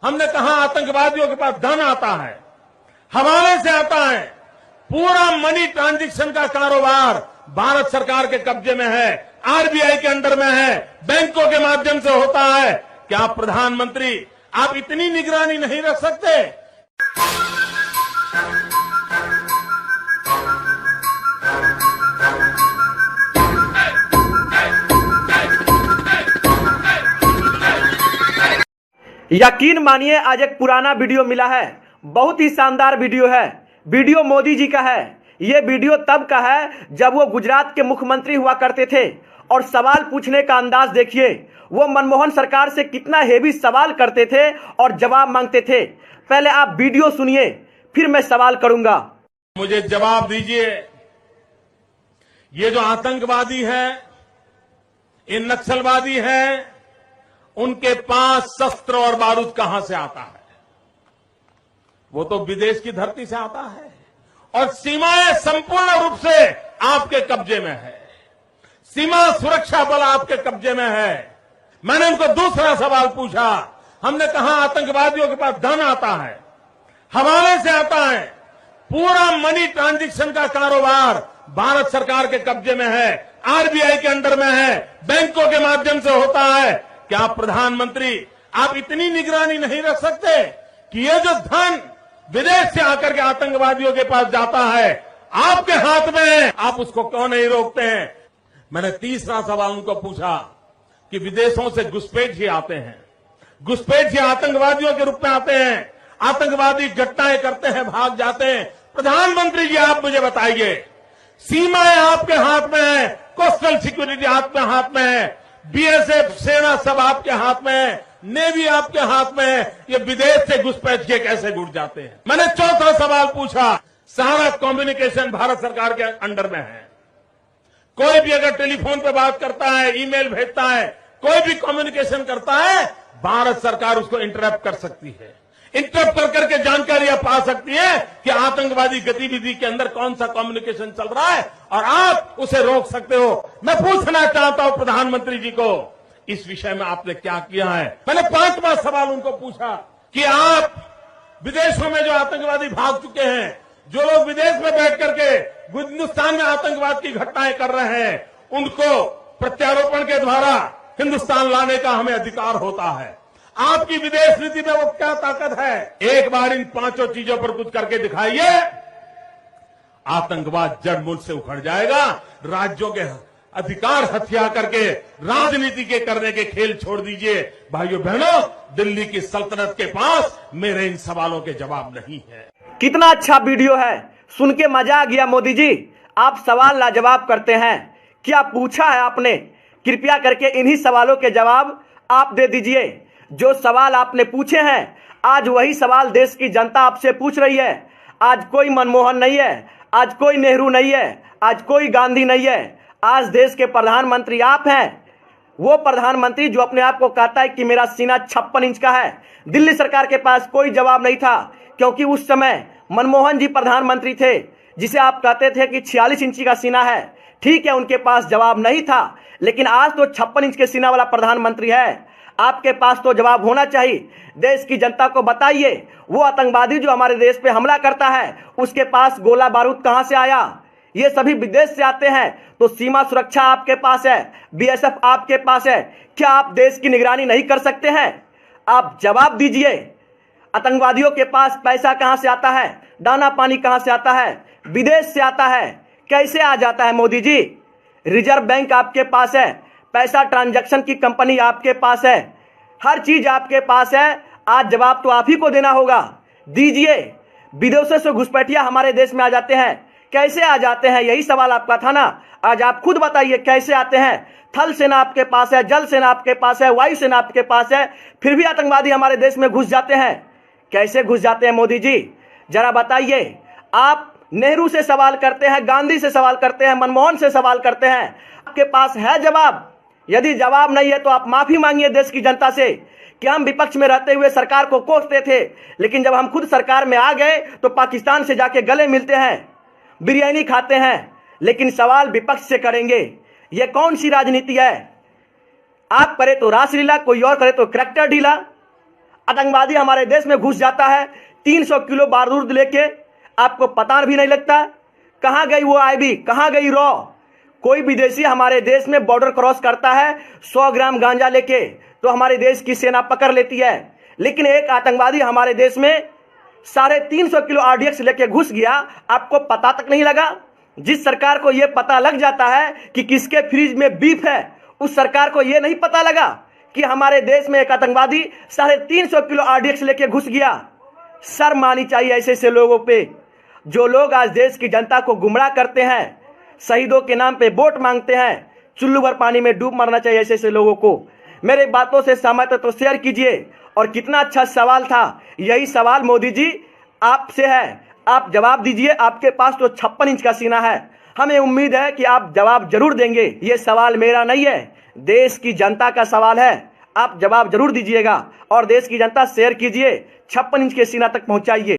हमने कहा आतंकवादियों के पास धन आता है, हवाले से आता है, पूरा मनी ट्रांजैक्शन का कारोबार भारत सरकार के कब्जे में है, आरबीआई के अंडर में है, बैंकों के माध्यम से होता है। क्या प्रधानमंत्री आप इतनी निगरानी नहीं रख सकते? यकीन मानिए आज एक पुराना वीडियो मिला है, बहुत ही शानदार वीडियो है। वीडियो मोदी जी का है। ये वीडियो तब का है जब वो गुजरात के मुख्यमंत्री हुआ करते थे और सवाल पूछने का अंदाज देखिए, वो मनमोहन सरकार से कितना हेवी सवाल करते थे और जवाब मांगते थे। पहले आप वीडियो सुनिए, फिर मैं सवाल करूंगा। मुझे जवाब दीजिए, ये जो आतंकवादी है, ये नक्सलवादी है, उनके पास शस्त्र और बारूद कहां से आता है? वो तो विदेश की धरती से आता है और सीमाएं संपूर्ण रूप से आपके कब्जे में है। सीमा सुरक्षा बल आपके कब्जे में है। मैंने उनको दूसरा सवाल पूछा। हमने कहा आतंकवादियों के पास धन आता है, हवाले से आता है, पूरा मनी ट्रांजैक्शन का कारोबार भारत सरकार के कब्जे में है, आरबीआई के अंडर में है, बैंकों के माध्यम से होता है। क्या प्रधानमंत्री आप इतनी निगरानी नहीं रख सकते कि ये जो धन विदेश से आकर के आतंकवादियों के पास जाता है, आपके हाथ में है, आप उसको क्यों नहीं रोकते हैं? मैंने तीसरा सवाल उनको पूछा कि विदेशों से घुसपैठ आते हैं, घुसपैठ आतंकवादियों के रूप में आते हैं, आतंकवादी घटनाएं करते हैं, भाग जाते हैं। प्रधानमंत्री जी आप मुझे बताइए, सीमाएं आपके हाथ में है, कोस्टल सिक्योरिटी आपके हाथ में है, बीएसएफ सेना सब आपके हाथ में है, नेवी आपके हाथ में है, ये विदेश से घुसपैठ के कैसे घुस जाते हैं? मैंने चौथा सवाल पूछा, सारा कम्युनिकेशन भारत सरकार के अंडर में है। कोई भी अगर टेलीफोन पे बात करता है, ईमेल भेजता है, कोई भी कम्युनिकेशन करता है, भारत सरकार उसको इंटरप्ट कर सकती है। इंटरप्ट कर करके जानकारियां पा सकती है कि आतंकवादी गतिविधि के अंदर कौन सा कम्युनिकेशन चल रहा है और आप उसे रोक सकते हो। मैं पूछना चाहता हूं प्रधानमंत्री जी को, इस विषय में आपने क्या किया है? मैंने पांचवा सवाल उनको पूछा कि आप विदेशों में जो आतंकवादी भाग चुके हैं, जो लोग विदेश में बैठ करके हिंदुस्तान में आतंकवाद की घटनाएं कर रहे हैं, उनको प्रत्यारोपण के द्वारा हिंदुस्तान लाने का हमें अधिकार होता है। आपकी विदेश नीति में वो क्या ताकत है? एक बार इन पांचों चीजों पर कुछ करके दिखाइए, आतंकवाद जड़ मूल से उखड़ जाएगा। राज्यों के अधिकार हथिया करके राजनीति के करने के खेल छोड़ दीजिए। भाइयों बहनों, दिल्ली की सल्तनत के पास मेरे इन सवालों के जवाब नहीं है। कितना अच्छा वीडियो है, सुन के मजा आ गया। मोदी जी आप सवाल लाजवाब करते हैं। क्या पूछा है आपने? कृपया करके इन्हीं सवालों के जवाब आप दे दीजिए। जो सवाल आपने पूछे हैं, आज वही सवाल देश की जनता आपसे पूछ रही है। आज कोई मनमोहन नहीं है, आज कोई नेहरू नहीं है, आज कोई गांधी नहीं है। आज देश के प्रधानमंत्री आप हैं। वो प्रधानमंत्री जो अपने आप को कहता है कि मेरा सीना 56 इंच का है। दिल्ली सरकार के पास कोई जवाब नहीं था, क्योंकि उस समय मनमोहन जी प्रधानमंत्री थे, जिसे आप कहते थे कि 46 इंची का सीना है। ठीक है, उनके पास जवाब नहीं था, लेकिन आज तो 56 इंच के सीना वाला प्रधानमंत्री है। आपके पास तो जवाब होना चाहिए। देश की जनता को बताइए, वो आतंकवादी जो हमारे देश पे हमला करता है, उसके पास गोला बारूद कहां से आया? ये सभी विदेश से आते हैं। तो सीमा सुरक्षा आपके पास है, बीएसएफ आपके पास है। क्या आप देश की निगरानी नहीं कर सकते हैं? आप जवाब दीजिए। आतंकवादियों के पास पैसा कहां से आता है? दाना पानी कहां से आता है? विदेश से आता है। कैसे आ जाता है मोदी जी? रिजर्व बैंक आपके पास है, पैसा ट्रांजैक्शन की कंपनी आपके पास है, हर चीज आपके पास है। आज जवाब तो आप ही को देना होगा, दीजिए। विदेशों से घुसपैठिया हमारे देश में आ जाते हैं, कैसे आ जाते हैं? यही सवाल आपका था ना। आज आप खुद बताइए कैसे आते हैं। थल सेना आपके पास है, जल सेना आपके पास है, वायु सेना आपके पास है, फिर भी आतंकवादी हमारे देश में घुस जाते हैं। कैसे घुस जाते हैं मोदी जी, जरा बताइए। आप नेहरू से सवाल करते हैं, गांधी से सवाल करते हैं, मनमोहन से सवाल करते हैं, आपके पास है जवाब? यदि जवाब नहीं है तो आप माफी मांगिए देश की जनता से कि हम विपक्ष में रहते हुए सरकार को कोसते थे, लेकिन जब हम खुद सरकार में आ गए तो पाकिस्तान से जाके गले मिलते हैं, बिरयानी खाते हैं, लेकिन सवाल विपक्ष से करेंगे। यह कौन सी राजनीति है? आप करे तो रासलीला, कोई और करे तो करैक्टर ढीला। आतंकवादी हमारे देश में घुस जाता है 300 किलो बारूद लेके, आपको पता भी नहीं लगता कहां गई वो आईबी, कहां गई रॉ। कोई विदेशी हमारे देश में बॉर्डर क्रॉस करता है 100 ग्राम गांजा लेके तो हमारे देश की सेना पकड़ लेती है, लेकिन एक आतंकवादी हमारे देश में 350 किलो आरडीएक्स लेके घुस गया, आपको पता तक नहीं लगा। जिस सरकार को यह पता लग जाता है कि किसके फ्रिज में बीफ है, उस सरकार को यह नहीं पता लगा कि हमारे देश में एक आतंकवादी 350 किलो आरडीएक्स लेके घुस गया। शर्म आनी चाहिए ऐसे ऐसे लोगों पे, जो लोग आज देश की जनता को गुमराह करते हैं, शहीदों के नाम पे वोट मांगते हैं। चुल्लू भर पानी में डूब मरना चाहिए ऐसे ऐसे लोगों को। मेरे बातों से सहमत है तो शेयर कीजिए। और कितना अच्छा सवाल था, यही सवाल मोदी जी आपसे है, आप जवाब दीजिए। आपके पास तो 56 इंच का सीना है, हमें उम्मीद है कि आप जवाब जरूर देंगे। ये सवाल मेरा नहीं है, देश की जनता का सवाल है। आप जवाब जरूर दीजिएगा और देश की जनता शेयर कीजिए, 56 इंच के सीना तक पहुंचाइए।